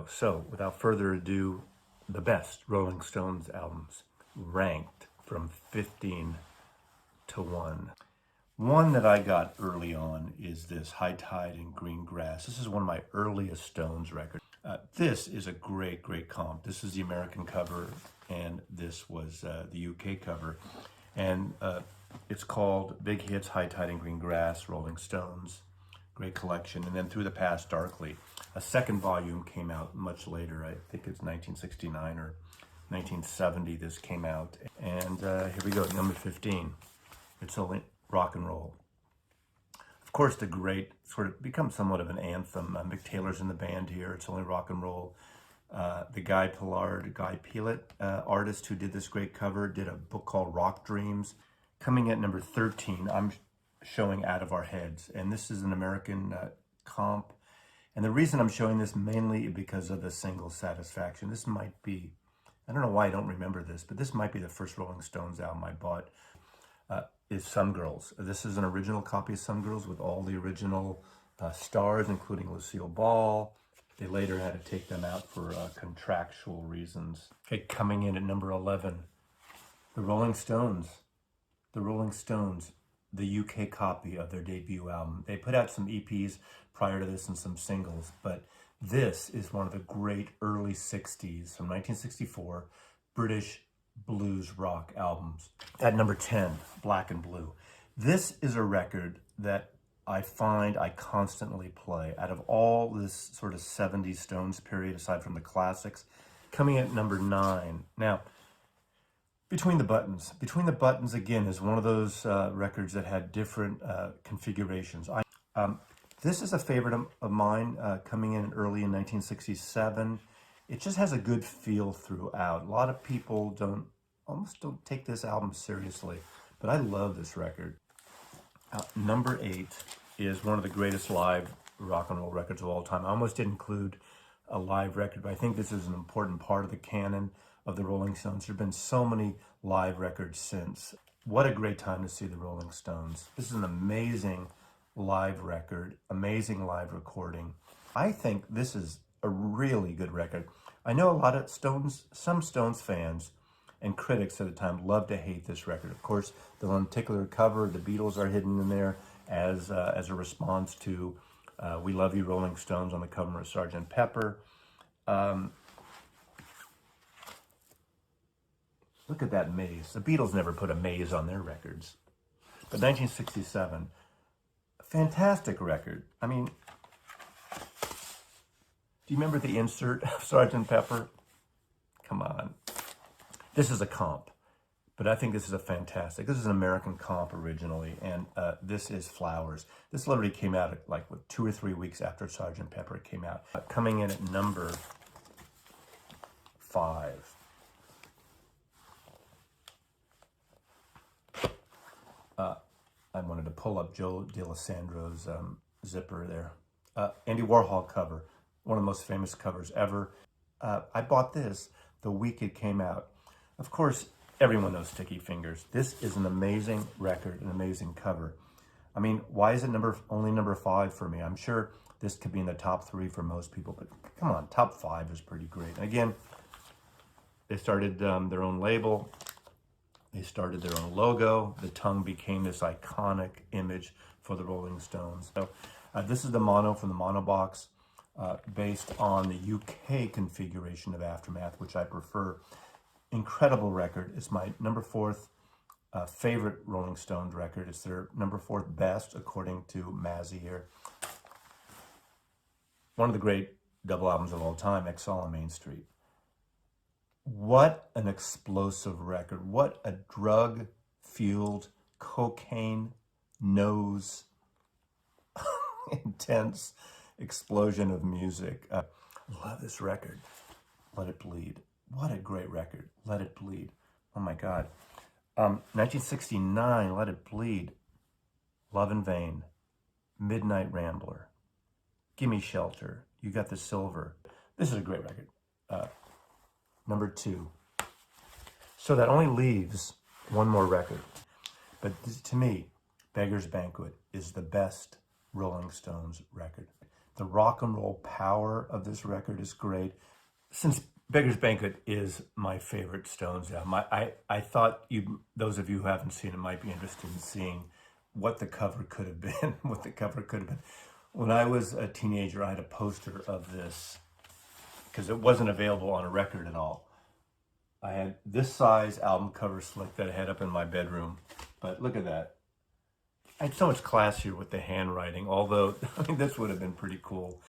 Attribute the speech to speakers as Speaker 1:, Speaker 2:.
Speaker 1: go. So without further ado, the best Rolling Stones albums ranked from 15 to 1. One that I got early on is this High Tide in Green Grass. This is one of my earliest Stones records. This is a great comp. This is the American cover, and this was the UK cover. And it's called Big Hits, High Tide in Green Grass, Rolling Stones. Great collection. And then Through the Past Darkly. A second volume came out much later. I think it's 1969 or 1970 this came out. And here we go, number 15. It's only rock and roll. Of course, the great sort of becomes somewhat of an anthem. Mick Taylor's in the band here. It's only rock and roll. The Guy Pilot, artist who did this great cover, did a book called Rock Dreams. Coming at number 13, I'm showing Out of Our Heads. And this is an American comp. And the reason I'm showing this mainly because of the single Satisfaction. This might be, I don't know why I don't remember this, but this might be the first Rolling Stones album I bought. Is Some Girls. This is an original copy of Some Girls with all the original stars, including Lucille Ball. They later had to take them out for contractual reasons. Okay, coming in at number 11, the Rolling Stones. The Rolling Stones, the UK copy of their debut album. They put out some EPs prior to this and some singles, but this is one of the great early 60s, from 1964, British blues rock albums. At number 10, Black and Blue. This is a record that I find I constantly play. Out of all this sort of 70s Stones period, aside from the classics, coming at number 9. Now, Between the Buttons. Between the Buttons, again, is one of those records that had different configurations. This is a favorite of mine, coming in early in 1967. It just has a good feel throughout. A lot of people almost don't take this album seriously, but I love this record. Number 8 is one of the greatest live rock and roll records of all time. I almost didn't include a live record, but I think this is an important part of the canon of the Rolling Stones. There have been so many live records since. What a great time to see the Rolling Stones. This is an amazing live record, amazing live recording. I think this is a really good record. I know a lot of some Stones fans and critics at the time love to hate this record. Of course, the lenticular cover, the Beatles are hidden in there as a response to We Love You, Rolling Stones on the cover of Sgt. Pepper. Look at that maze. The Beatles never put a maze on their records. But 1967, a fantastic record. I mean, do you remember the insert of Sgt. Pepper? Come on. This is a comp, but I think this is this is an American comp originally, and this is Flowers. This literally came out like 2 or 3 weeks after Sgt. Pepper came out. Coming in at number 5. I wanted to pull up Joe D'Alessandro's zipper there. Andy Warhol cover, one of the most famous covers ever. I bought this the week it came out. Of course, everyone knows Sticky Fingers. This is an amazing record, an amazing cover. I mean, why is it only number 5 for me? I'm sure this could be in the top 3 for most people, but come on, top 5 is pretty great. And again, they started their own label. They started their own logo. The tongue became this iconic image for the Rolling Stones. So this is the mono from the mono box, based on the UK configuration of Aftermath, which I prefer. Incredible record. It's my number 4th favorite Rolling Stones record. It's their number 4th best, according to Mazzie here. One of the great double albums of all time, Exile on Main Street. What an explosive record. What a drug-fueled, cocaine nose, intense explosion of music. Love this record. Let It Bleed. What a great record. Let It Bleed. Oh my God. 1969, Let It Bleed. Love in Vain. Midnight Rambler. Gimme Shelter. You Got the Silver. This is a great record. Number 2. So that only leaves one more record. But to me, Beggar's Banquet is the best Rolling Stones record. The rock and roll power of this record is great. Since Beggar's Banquet is my favorite Stones album, I thought those of you who haven't seen it might be interested in seeing what the cover could have been, what the cover could have been. When I was a teenager, I had a poster of this because it wasn't available on a record at all. I had this size album cover slick that I had up in my bedroom, but look at that. It's so much classier with the handwriting, although I mean, this would have been pretty cool.